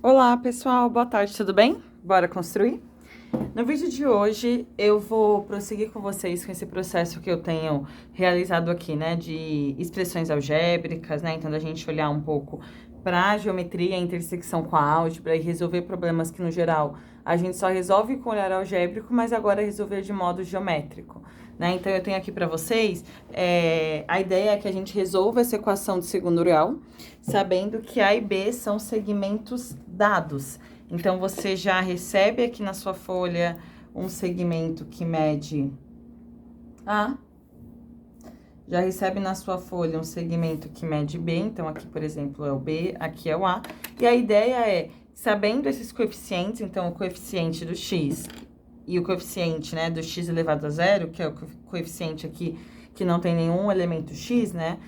Olá, pessoal, boa tarde, tudo bem? Bora construir? No vídeo de hoje, eu vou prosseguir com vocês com esse processo que eu tenho realizado aqui, né, de expressões algébricas, né, então da gente olhar um pouco para a geometria, a intersecção com a álgebra e resolver problemas que, no geral, a gente só resolve com olhar algébrico, mas agora resolver de modo geométrico, né? Então, eu tenho aqui para vocês, a ideia é que a gente resolva essa equação de segundo grau, sabendo que A e B são segmentos dados. Então, você já recebe aqui na sua folha um segmento que mede A. Já recebe na sua folha um segmento que mede B. Então, aqui, por exemplo, é o B, aqui é o A. E a ideia é, sabendo esses coeficientes, então, o coeficiente do x e o coeficiente, né, do x elevado a zero, que é o coeficiente aqui que não tem nenhum elemento x, né,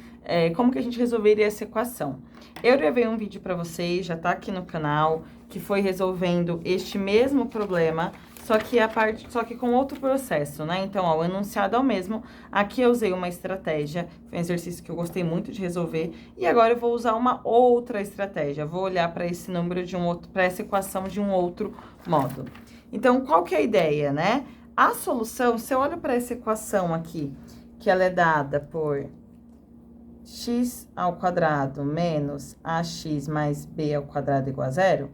como que a gente resolveria essa equação? Eu gravei um vídeo para vocês, já tá aqui no canal, que foi resolvendo este mesmo problema, só que com outro processo, né? Então, ó, o enunciado é o mesmo. Aqui eu usei uma estratégia, foi um exercício que eu gostei muito de resolver, e agora eu vou usar uma outra estratégia. Vou olhar para esse número de um outro, para essa equação de um outro modo. Então, qual que é a ideia, né? A solução, se eu olho para essa equação aqui, que ela é dada por x ao quadrado menos ax mais b ao quadrado igual a zero,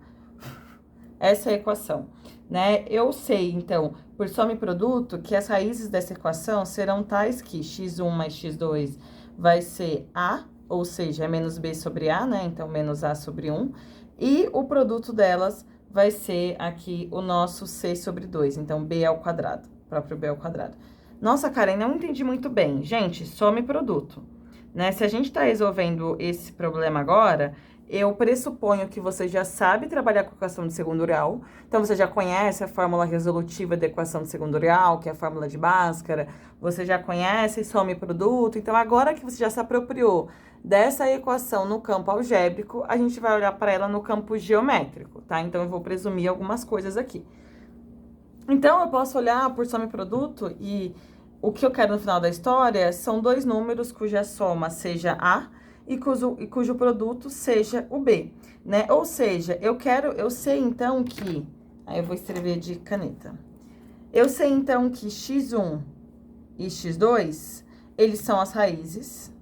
essa é a equação, né? Eu sei, então, por soma e produto, que as raízes dessa equação serão tais que x1 mais x2 vai ser a, ou seja, é menos b sobre a, né? Então, menos a sobre 1. E o produto delas vai ser aqui o nosso c sobre 2, então b ao quadrado, próprio b ao quadrado. Nossa, Karen, não entendi muito bem. Gente, soma e produto, né? Se a gente tá resolvendo esse problema agora, eu pressuponho que você já sabe trabalhar com equação de segundo grau, então você já conhece a fórmula resolutiva da equação de segundo grau, que é a fórmula de Bhaskara, você já conhece soma e produto, então agora que você já se apropriou dessa equação no campo algébrico, a gente vai olhar para ela no campo geométrico, tá? Então eu vou presumir algumas coisas aqui. Então eu posso olhar por soma e produto e o que eu quero no final da história são dois números cuja soma seja A e cujo produto seja o B, né? Ou seja, eu sei então que, aí eu vou escrever de caneta. Eu sei então que x1 e x2, eles são as raízes.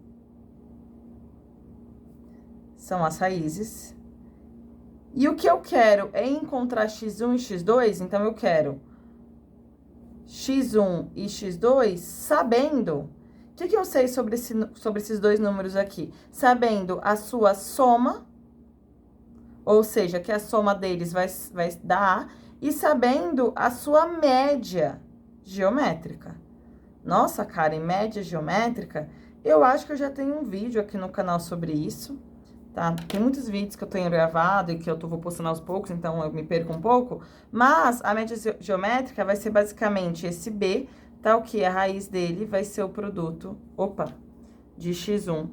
São as raízes. E o que eu quero é encontrar x1 e x2, então eu quero x1 e x2, sabendo... O que eu sei sobre esses dois números aqui? Sabendo a sua soma, ou seja, que a soma deles vai dar A, e sabendo a sua média geométrica. Nossa, cara, em média geométrica, eu acho que eu já tenho um vídeo aqui no canal sobre isso, tá? Tem muitos vídeos que eu tenho gravado e que eu vou postando aos poucos, então eu me perco um pouco. Mas a média geométrica vai ser basicamente esse B, tal que a raiz dele vai ser o produto, de x1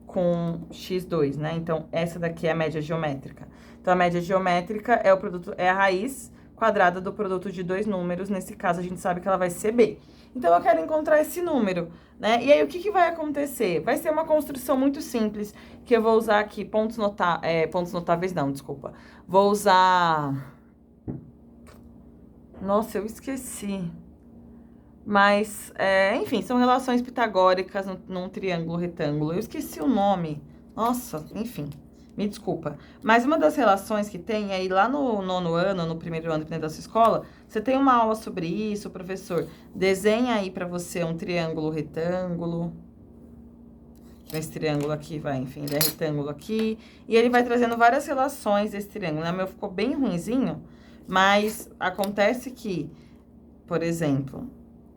com x2, né? Então, essa daqui é a média geométrica. Então, a média geométrica é o produto, é a raiz quadrada do produto de dois números. Nesse caso, a gente sabe que ela vai ser B. Então, eu quero encontrar esse número, né? E aí, o que vai acontecer? Vai ser uma construção muito simples, que eu vou usar aqui pontos notáveis, não, desculpa. Vou usar... Nossa, eu esqueci. Mas, enfim, são relações pitagóricas num triângulo retângulo. Eu esqueci o nome. Nossa, enfim, me desculpa. Mas uma das relações que tem aí lá no nono ano, no primeiro ano, dependendo da sua escola, você tem uma aula sobre isso, o professor desenha aí pra você um triângulo retângulo. Esse triângulo aqui vai, enfim, ele é retângulo aqui. E ele vai trazendo várias relações desse triângulo, né? O meu ficou bem ruinzinho, mas acontece que, por exemplo...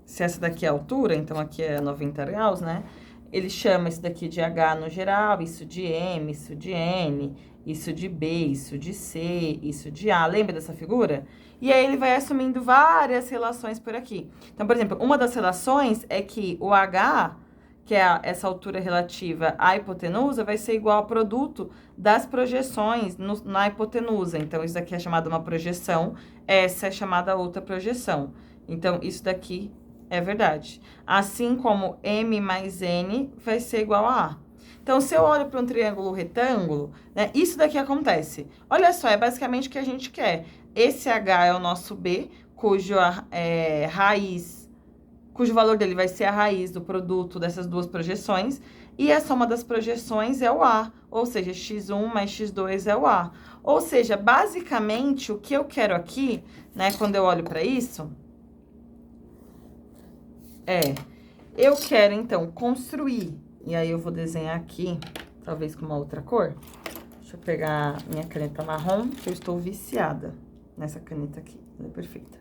Se essa daqui é a altura, então aqui é 90 graus, né? Ele chama isso daqui de H no geral, isso de M, isso de N, isso de B, isso de C, isso de A. Lembra dessa figura? E aí ele vai assumindo várias relações por aqui. Então, por exemplo, uma das relações é que o H, que é essa altura relativa à hipotenusa, vai ser igual ao produto das projeções na hipotenusa. Então, isso daqui é chamada uma projeção, essa é chamada outra projeção. Então, isso daqui... é verdade. Assim como M mais N vai ser igual a A. Então, se eu olho para um triângulo retângulo, né, isso daqui acontece. Olha só, é basicamente o que a gente quer. Esse H é o nosso B, cujo valor dele vai ser a raiz do produto dessas duas projeções, e a soma das projeções é o A, ou seja, x1 mais x2 é o A. Ou seja, basicamente, o que eu quero aqui, né, quando eu olho para isso, eu quero, então, construir, e aí eu vou desenhar aqui, talvez com uma outra cor. Deixa eu pegar minha caneta marrom, que eu estou viciada nessa caneta aqui, ela é perfeita.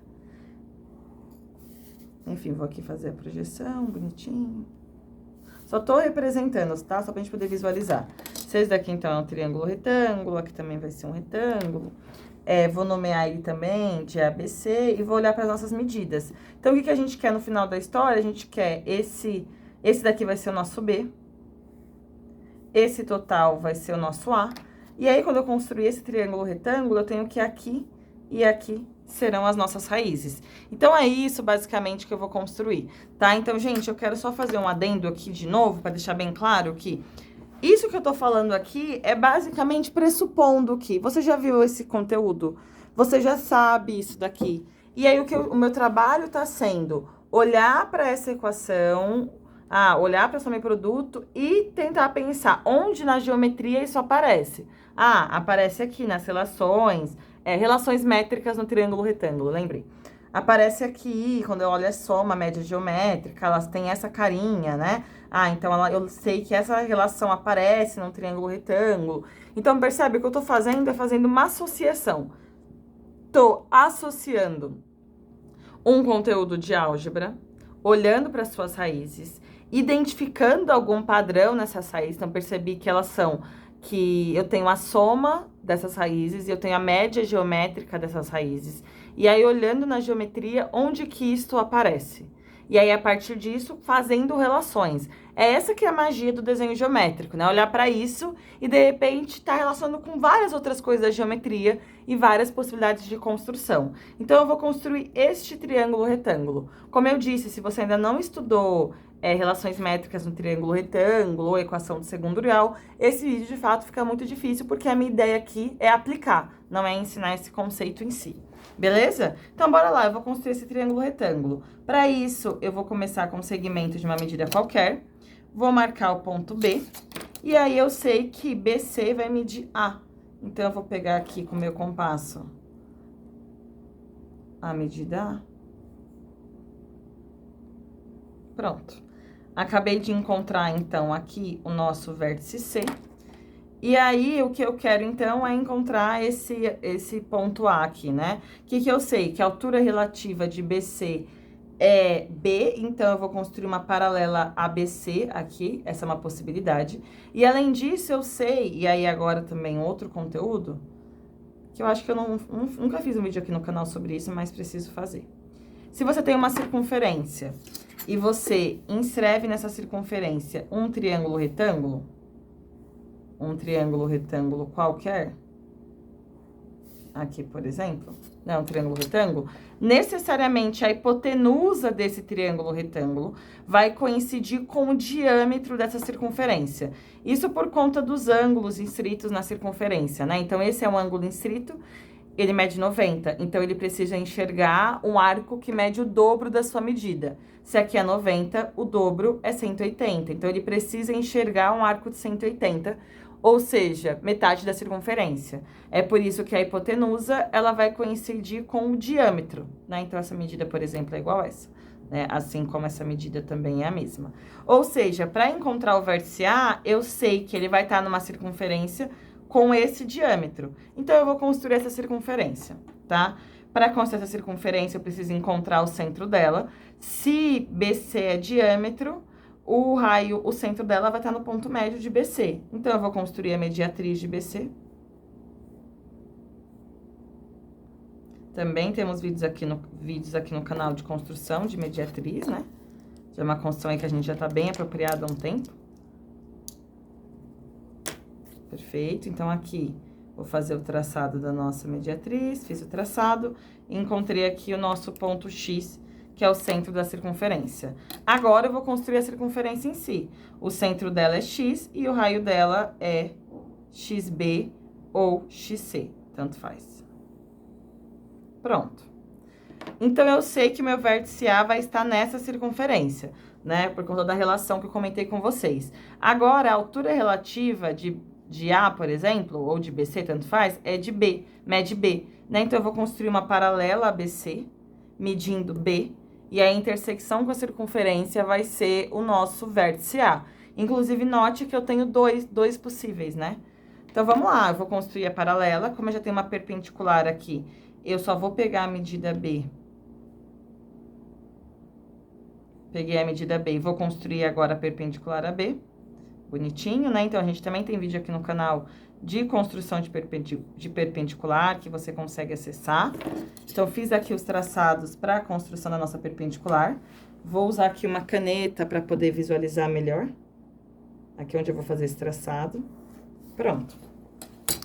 Enfim, vou aqui fazer a projeção, bonitinho. Só tô representando, tá? Só pra gente poder visualizar. Esse daqui, então, é um triângulo retângulo, aqui também vai ser um retângulo. Vou nomear ele também de ABC e vou olhar para as nossas medidas. Então, o que a gente quer no final da história? A gente quer esse daqui vai ser o nosso B. Esse total vai ser o nosso A. E aí, quando eu construir esse triângulo retângulo, eu tenho que aqui e aqui serão as nossas raízes. Então, é isso, basicamente, que eu vou construir, tá? Então, gente, eu quero só fazer um adendo aqui de novo, para deixar bem claro que isso que eu tô falando aqui é basicamente pressupondo que você já viu esse conteúdo, você já sabe isso daqui. E aí, o meu trabalho tá sendo olhar para essa equação, olhar para soma e produto e tentar pensar onde na geometria isso aparece. Aparece aqui nas relações... relações métricas no triângulo retângulo, lembrei. Aparece aqui, quando eu olho a soma, a média geométrica, elas têm essa carinha, né? Então eu sei que essa relação aparece no triângulo retângulo. Então, percebe, o que eu tô fazendo é fazendo uma associação. Tô associando um conteúdo de álgebra, olhando para suas raízes, identificando algum padrão nessas raízes. Então, percebi que elas são... que eu tenho a soma dessas raízes e eu tenho a média geométrica dessas raízes. E aí, olhando na geometria, onde que isto aparece? E aí, a partir disso, fazendo relações. É essa que é a magia do desenho geométrico, né? Olhar para isso e, de repente, tá relacionando com várias outras coisas da geometria e várias possibilidades de construção. Então, eu vou construir este triângulo retângulo. Como eu disse, se você ainda não estudou... relações métricas no triângulo retângulo ou equação de segundo grau, esse vídeo de fato fica muito difícil porque a minha ideia aqui é aplicar, não é ensinar esse conceito em si. Beleza? Então, bora lá, eu vou construir esse triângulo retângulo. Para isso, eu vou começar com um segmento de uma medida qualquer, vou marcar o ponto B, e aí eu sei que BC vai medir A. Então, eu vou pegar aqui com o meu compasso a medida A. Pronto. Acabei de encontrar, então, aqui o nosso vértice C. E aí, o que eu quero, então, é encontrar esse ponto A aqui, né? O que eu sei? Que a altura relativa de BC é B, então eu vou construir uma paralela ABC aqui, essa é uma possibilidade. E, além disso, eu sei, e aí agora também outro conteúdo, que eu acho que eu nunca fiz um vídeo aqui no canal sobre isso, mas preciso fazer. Se você tem uma circunferência... e você inscreve nessa circunferência um triângulo retângulo qualquer, aqui, por exemplo, né, um triângulo retângulo, necessariamente a hipotenusa desse triângulo retângulo vai coincidir com o diâmetro dessa circunferência. Isso por conta dos ângulos inscritos na circunferência, né? Então, esse é um ângulo inscrito, ele mede 90, então ele precisa enxergar um arco que mede o dobro da sua medida. Se aqui é 90, o dobro é 180, então ele precisa enxergar um arco de 180, ou seja, metade da circunferência. É por isso que a hipotenusa, ela vai coincidir com o diâmetro, né? Então, essa medida, por exemplo, é igual a essa, né? Assim como essa medida também é a mesma. Ou seja, para encontrar o vértice A, eu sei que ele vai estar numa circunferência com esse diâmetro. Então, eu vou construir essa circunferência, tá? Para construir essa circunferência, eu preciso encontrar o centro dela. Se BC é diâmetro, o centro dela vai estar no ponto médio de BC. Então, eu vou construir a mediatriz de BC. Também temos vídeos aqui no canal de construção de mediatriz, né? Já é uma construção aí que a gente já tá bem apropriado há um tempo. Perfeito. Então, aqui, vou fazer o traçado da nossa mediatriz, fiz o traçado, encontrei aqui o nosso ponto X, que é o centro da circunferência. Agora, eu vou construir a circunferência em si. O centro dela é x e o raio dela é xb ou xc, tanto faz. Pronto. Então, eu sei que o meu vértice A vai estar nessa circunferência, né? Por conta da relação que eu comentei com vocês. Agora, a altura relativa de A, por exemplo, ou de BC, tanto faz, é de B, mede B, né? Então, eu vou construir uma paralela a BC, medindo B, e a intersecção com a circunferência vai ser o nosso vértice A. Inclusive, note que eu tenho dois possíveis, né? Então, vamos lá, eu vou construir a paralela, como eu já tenho uma perpendicular aqui, eu só vou pegar a medida B. Peguei a medida B e vou construir agora a perpendicular a B. Bonitinho, né? Então, a gente também tem vídeo aqui no canal de construção de perpendicular, que você consegue acessar. Então, fiz aqui os traçados para a construção da nossa perpendicular. Vou usar aqui uma caneta para poder visualizar melhor. Aqui onde eu vou fazer esse traçado. Pronto.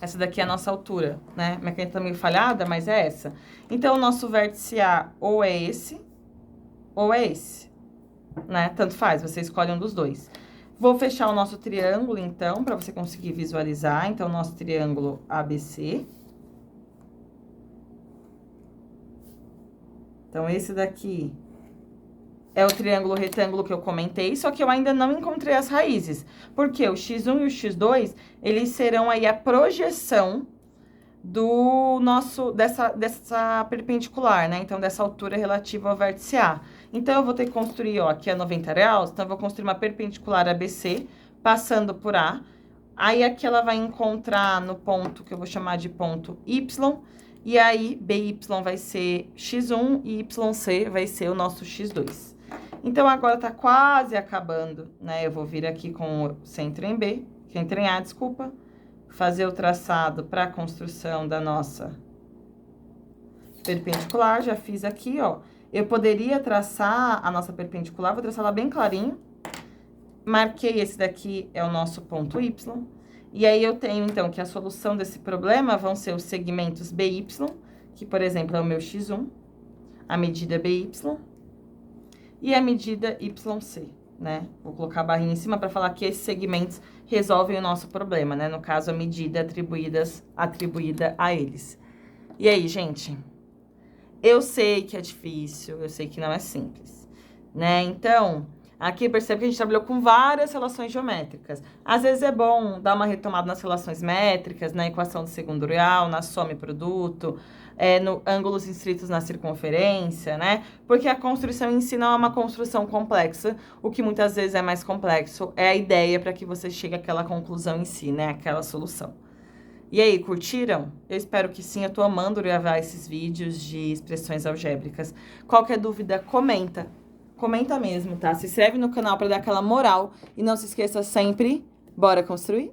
Essa daqui é a nossa altura, né? Minha caneta tá meio falhada, mas é essa. Então, o nosso vértice A ou é esse, né? Tanto faz, você escolhe um dos dois. Vou fechar o nosso triângulo, então, para você conseguir visualizar. Então, o nosso triângulo ABC. Então, esse daqui é o triângulo retângulo que eu comentei, só que eu ainda não encontrei as raízes. Porque o x1 e o x2, eles serão aí a projeção do nosso, dessa perpendicular, né? Então, dessa altura relativa ao vértice A. Então, eu vou ter que construir, ó, aqui é 90 graus, então eu vou construir uma perpendicular ABC, passando por A. Aí, aqui ela vai encontrar no ponto que eu vou chamar de ponto Y, e aí, BY vai ser x1 e YC vai ser o nosso x2. Então, agora tá quase acabando, né? Eu vou vir aqui com o centro em B, centro em A, desculpa, fazer o traçado para a construção da nossa perpendicular. Já fiz aqui, ó. Eu poderia traçar a nossa perpendicular, vou traçar ela bem clarinho. Marquei esse daqui, é o nosso ponto Y. E aí, eu tenho, então, que a solução desse problema vão ser os segmentos BY, que, por exemplo, é o meu x1, a medida BY, e a medida YC, né? Vou colocar a barrinha em cima para falar que esses segmentos resolvem o nosso problema, né? No caso, a medida atribuída a eles. E aí, gente? Eu sei que é difícil, eu sei que não é simples, né? Então, aqui percebe que a gente trabalhou com várias relações geométricas. Às vezes é bom dar uma retomada nas relações métricas, na equação do segundo grau, na soma e produto, no ângulos inscritos na circunferência, né? Porque a construção em si não é uma construção complexa. O que muitas vezes é mais complexo é a ideia para que você chegue àquela conclusão em si, né? Aquela solução. E aí, curtiram? Eu espero que sim, eu tô amando gravar esses vídeos de expressões algébricas. Qualquer dúvida, comenta. Comenta mesmo, tá? Se inscreve no canal para dar aquela moral. E não se esqueça sempre, bora construir?